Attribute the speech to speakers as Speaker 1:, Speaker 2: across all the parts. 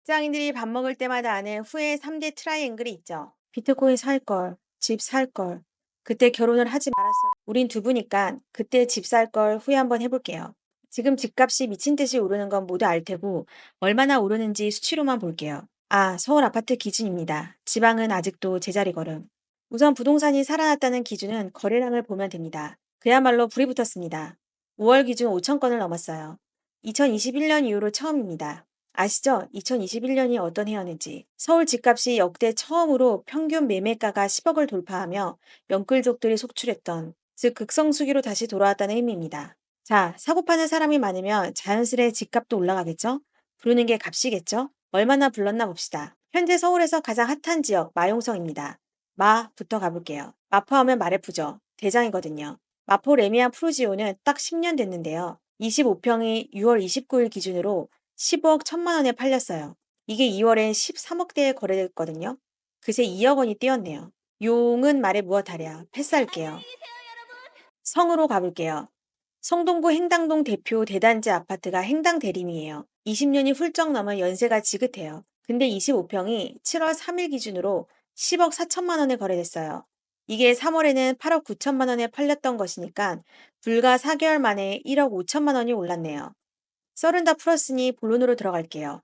Speaker 1: 직장인들이 밥 먹을 때마다 하는 후회 3대 트라이앵글이 있죠. 비트코인 살 걸, 집 살 걸, 그때 결혼을 하지 말았어요. 우린 두부니까 그때 집 살 걸 후회 한번 해볼게요. 지금 집값이 미친 듯이 오르는 건 모두 알 테고 얼마나 오르는지 수치로만 볼게요. 아, 서울 아파트 기준입니다. 지방은 아직도 제자리 걸음. 우선 부동산이 살아났다는 기준은 거래량을 보면 됩니다. 그야말로 불이 붙었습니다. 5월 기준 5천 건을 넘었어요. 2021년 이후로 처음입니다. 아시죠? 2021년이 어떤 해였는지. 서울 집값이 역대 처음으로 평균 매매가가 10억을 돌파하며 영끌족들이 속출했던, 즉 극성수기로 다시 돌아왔다는 의미입니다. 자, 사고 파는 사람이 많으면 자연스레 집값도 올라가겠죠? 부르는 게 값이겠죠? 얼마나 불렀나 봅시다. 현재 서울에서 가장 핫한 지역 마용성입니다. 마부터 가볼게요. 마포하면 말해프죠. 대장이거든요. 마포 레미안 프루지오는 딱 10년 됐는데요. 25평이 6월 29일 기준으로 15억 1천만 원에 팔렸어요. 이게 2월엔 13억대에 거래됐거든요. 그새 2억 원이 뛰었네요. 용은 말해 무엇하랴. 패스할게요. 성으로 가볼게요. 성동구 행당동 대표 대단지 아파트가 행당 대림이에요. 20년이 훌쩍 넘은 연세가 지긋해요. 근데 25평이 7월 3일 기준으로 10억 4천만 원에 거래됐어요. 이게 3월에는 8억 9천만 원에 팔렸던 것이니까 불과 4개월 만에 1억 5천만 원이 올랐네요. 썰은 다 풀었으니 본론으로 들어갈게요.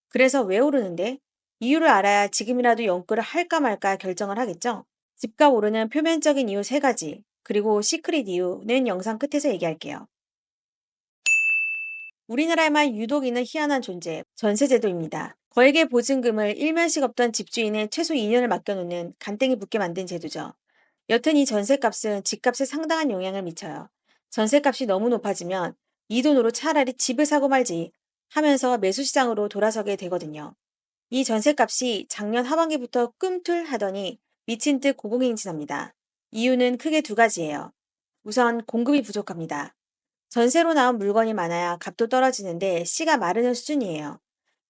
Speaker 1: 그래서 왜 오르는데? 이유를 알아야 지금이라도 연끌을 할까 말까 결정을 하겠죠? 집값 오르는 표면적인 이유 3가지, 그리고 시크릿 이유는 영상 끝에서 얘기할게요. 우리나라에만 유독 있는 희한한 존재, 전세제도입니다. 거액의 보증금을 일면식 없던 집주인의 최소 2년을 맡겨놓는 간땡이 붙게 만든 제도죠. 여튼 이 전세값은 집값에 상당한 영향을 미쳐요. 전세값이 너무 높아지면 이 돈으로 차라리 집을 사고 말지 하면서 매수시장으로 돌아서게 되거든요. 이 전셋값이 작년 하반기부터 꿈틀하더니 미친 듯 고공행진합니다. 이유는 크게 2가지예요. 우선 공급이 부족합니다. 전세로 나온 물건이 많아야 값도 떨어지는데 씨가 마르는 수준이에요.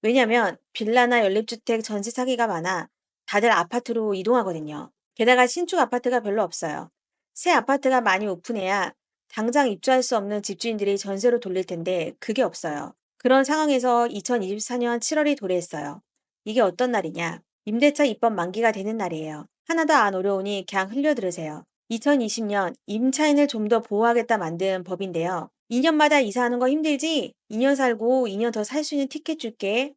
Speaker 1: 왜냐면 빌라나 연립주택 전세 사기가 많아 다들 아파트로 이동하거든요. 게다가 신축 아파트가 별로 없어요. 새 아파트가 많이 오픈해야 당장 입주할 수 없는 집주인들이 전세로 돌릴 텐데 그게 없어요. 그런 상황에서 2024년 7월이 도래했어요. 이게 어떤 날이냐? 임대차 입법 만기가 되는 날이에요. 하나도 안 어려우니 그냥 흘려 들으세요. 2020년 임차인을 좀 더 보호하겠다 만든 법인데요. 2년마다 이사하는 거 힘들지? 2년 살고 2년 더 살 수 있는 티켓 줄게.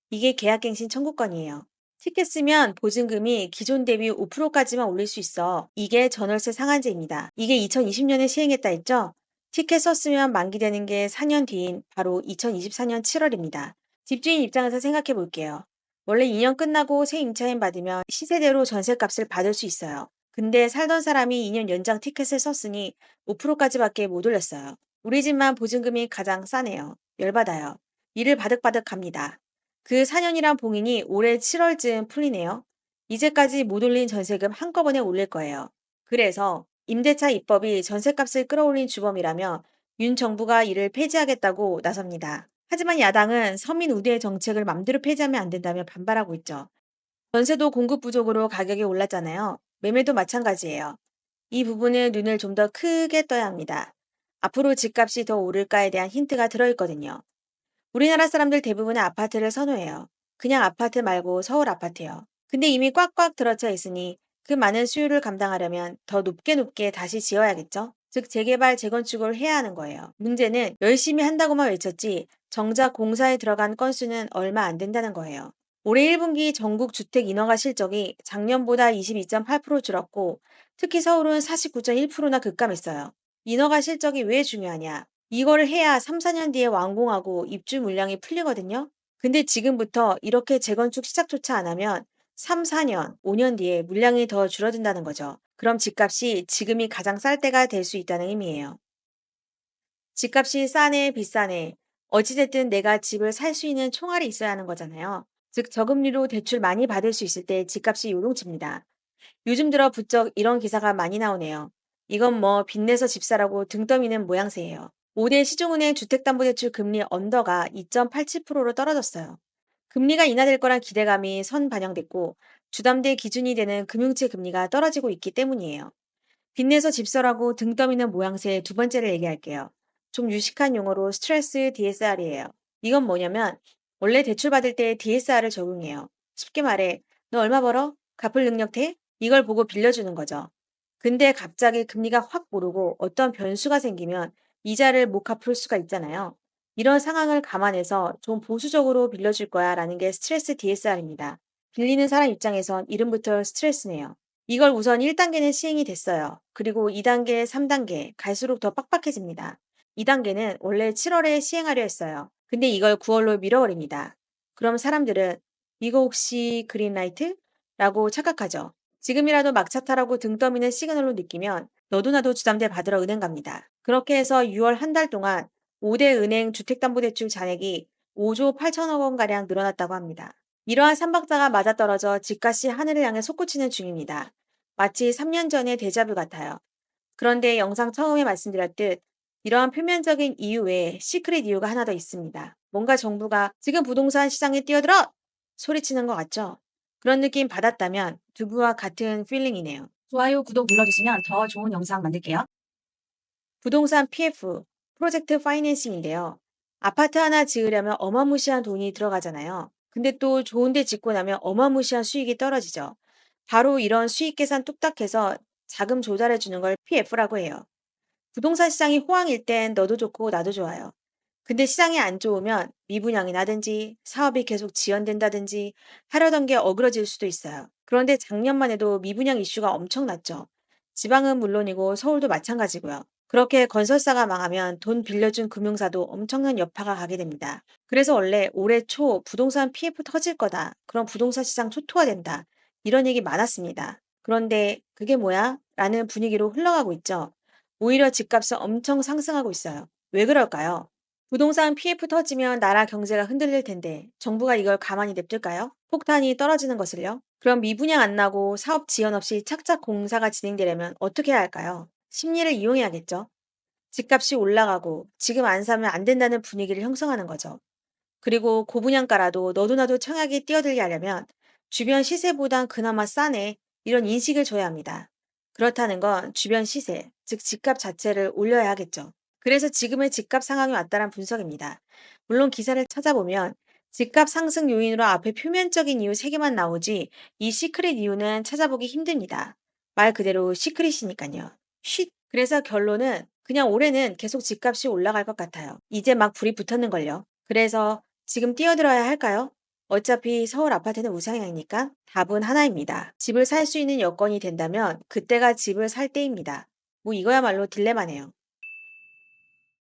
Speaker 1: 이게 계약갱신 청구권이에요. 티켓 쓰면 보증금이 기존 대비 5%까지만 올릴 수 있어. 이게 전월세 상한제입니다. 이게 2020년에 시행했다 했죠? 티켓 썼으면 만기되는 게 4년 뒤인 바로 2024년 7월입니다. 집주인 입장에서 생각해 볼게요. 원래 2년 끝나고 새 임차인 받으면 시세대로 전세값을 받을 수 있어요. 근데 살던 사람이 2년 연장 티켓을 썼으니 5%까지밖에 못 올렸어요. 우리 집만 보증금이 가장 싸네요. 열받아요. 이를 바득바득 갑니다. 그 4년이란 봉인이 올해 7월쯤 풀리네요. 이제까지 못 올린 전세금 한꺼번에 올릴 거예요. 그래서 임대차 입법이 전세값을 끌어올린 주범이라며 윤 정부가 이를 폐지하겠다고 나섭니다. 하지만 야당은 서민 우대 정책을 맘대로 폐지하면 안 된다며 반발하고 있죠. 전세도 공급 부족으로 가격이 올랐잖아요. 매매도 마찬가지예요. 이 부분은 눈을 좀 더 크게 떠야 합니다. 앞으로 집값이 더 오를까에 대한 힌트가 들어있거든요. 우리나라 사람들 대부분은 아파트를 선호해요. 그냥 아파트 말고 서울 아파트요. 근데 이미 꽉꽉 들어차 있으니 그 많은 수요를 감당하려면 더 높게 다시 지어야겠죠? 즉 재개발, 재건축을 해야 하는 거예요. 문제는 열심히 한다고만 외쳤지 정작 공사에 들어간 건수는 얼마 안 된다는 거예요. 올해 1분기 전국 주택 인허가 실적이 작년보다 22.8% 줄었고 특히 서울은 49.1%나 급감했어요. 인허가 실적이 왜 중요하냐? 이거를 해야 3, 4년 뒤에 완공하고 입주 물량이 풀리거든요. 근데 지금부터 이렇게 재건축 시작조차 안 하면 3, 4년, 5년 뒤에 물량이 더 줄어든다는 거죠. 그럼 집값이 지금이 가장 쌀 때가 될 수 있다는 의미예요. 집값이 싸네, 비싸네. 어찌됐든 내가 집을 살 수 있는 총알이 있어야 하는 거잖아요. 즉, 저금리로 대출 많이 받을 수 있을 때 집값이 요동칩니다. 요즘 들어 부쩍 이런 기사가 많이 나오네요. 이건 뭐 빚내서 집 사라고 등 떠미는 모양새예요. 5대 시중은행 주택담보대출 금리 언더가 2.87%로 떨어졌어요. 금리가 인하될 거란 기대감이 선 반영됐고 주담대 기준이 되는 금융채 금리가 떨어지고 있기 때문이에요. 빚내서 집 사라고 등 떠미는 모양새의 2번째를 얘기할게요. 좀 유식한 용어로 스트레스 DSR이에요. 이건 뭐냐면 원래 대출 받을 때 DSR을 적용해요. 쉽게 말해, 너 얼마 벌어? 갚을 능력 돼? 이걸 보고 빌려주는 거죠. 근데 갑자기 금리가 확 오르고 어떤 변수가 생기면 이자를 못 갚을 수가 있잖아요. 이런 상황을 감안해서 좀 보수적으로 빌려줄 거야 라는 게 스트레스 DSR입니다. 빌리는 사람 입장에선 이름부터 스트레스네요. 이걸 우선 1단계는 시행이 됐어요. 그리고 2단계, 3단계 갈수록 더 빡빡해집니다. 2단계는 원래 7월에 시행하려 했어요. 근데 이걸 9월로 미뤄버립니다. 그럼 사람들은 이거 혹시 그린라이트? 라고 착각하죠. 지금이라도 막차 타라고 등 떠미는 시그널로 느끼면 너도 나도 주담대 받으러 은행 갑니다. 그렇게 해서 6월 한 달 동안 5대 은행 주택담보대출 잔액이 5조 8천억 원가량 늘어났다고 합니다. 이러한 삼박자가 맞아떨어져 집값이 하늘을 향해 솟구치는 중입니다. 마치 3년 전의 데자뷰 같아요. 그런데 영상 처음에 말씀드렸듯 이러한 표면적인 이유 외에 시크릿 이유가 하나 더 있습니다. 뭔가 정부가 지금 부동산 시장에 뛰어들어! 소리치는 것 같죠? 그런 느낌 받았다면 두부와 같은 필링이네요.
Speaker 2: 좋아요, 구독 눌러주시면 더 좋은 영상 만들게요.
Speaker 1: 부동산 PF, 프로젝트 파이낸싱인데요. 아파트 하나 지으려면 어마무시한 돈이 들어가잖아요. 근데 또 좋은 데 짓고 나면 어마무시한 수익이 떨어지죠. 바로 이런 수익 계산 뚝딱해서 자금 조달해 주는 걸 PF라고 해요. 부동산 시장이 호황일 땐 너도 좋고 나도 좋아요. 근데 시장이 안 좋으면 미분양이 나든지 사업이 계속 지연된다든지 하려던 게 어그러질 수도 있어요. 그런데 작년만 해도 미분양 이슈가 엄청났죠. 지방은 물론이고 서울도 마찬가지고요. 그렇게 건설사가 망하면 돈 빌려준 금융사도 엄청난 여파가 가게 됩니다. 그래서 원래 올해 초 부동산 PF 터질 거다. 그럼 부동산 시장 초토화된다. 이런 얘기 많았습니다. 그런데 그게 뭐야? 라는 분위기로 흘러가고 있죠. 오히려 집값은 엄청 상승하고 있어요. 왜 그럴까요? 부동산 PF 터지면 나라 경제가 흔들릴 텐데 정부가 이걸 가만히 냅둘까요? 폭탄이 떨어지는 것을요? 그럼 미분양 안 나고 사업 지연 없이 착착 공사가 진행되려면 어떻게 해야 할까요? 심리를 이용해야겠죠. 집값이 올라가고 지금 안 사면 안 된다는 분위기를 형성하는 거죠. 그리고 고분양가라도 너도 나도 청약에 뛰어들게 하려면 주변 시세보단 그나마 싸네 이런 인식을 줘야 합니다. 그렇다는 건 주변 시세, 즉 집값 자체를 올려야 하겠죠. 그래서 지금의 집값 상황이 왔다는 분석입니다. 물론 기사를 찾아보면 집값 상승 요인으로 앞에 표면적인 이유 3개만 나오지 이 시크릿 이유는 찾아보기 힘듭니다. 말 그대로 시크릿이니까요. 쉿! 그래서 결론은 그냥 올해는 계속 집값이 올라갈 것 같아요. 이제 막 불이 붙었는걸요. 그래서 지금 뛰어들어야 할까요? 어차피 서울 아파트는 우상향이니까 답은 하나입니다. 집을 살 수 있는 여건이 된다면 그때가 집을 살 때입니다. 뭐 이거야말로 딜레마네요.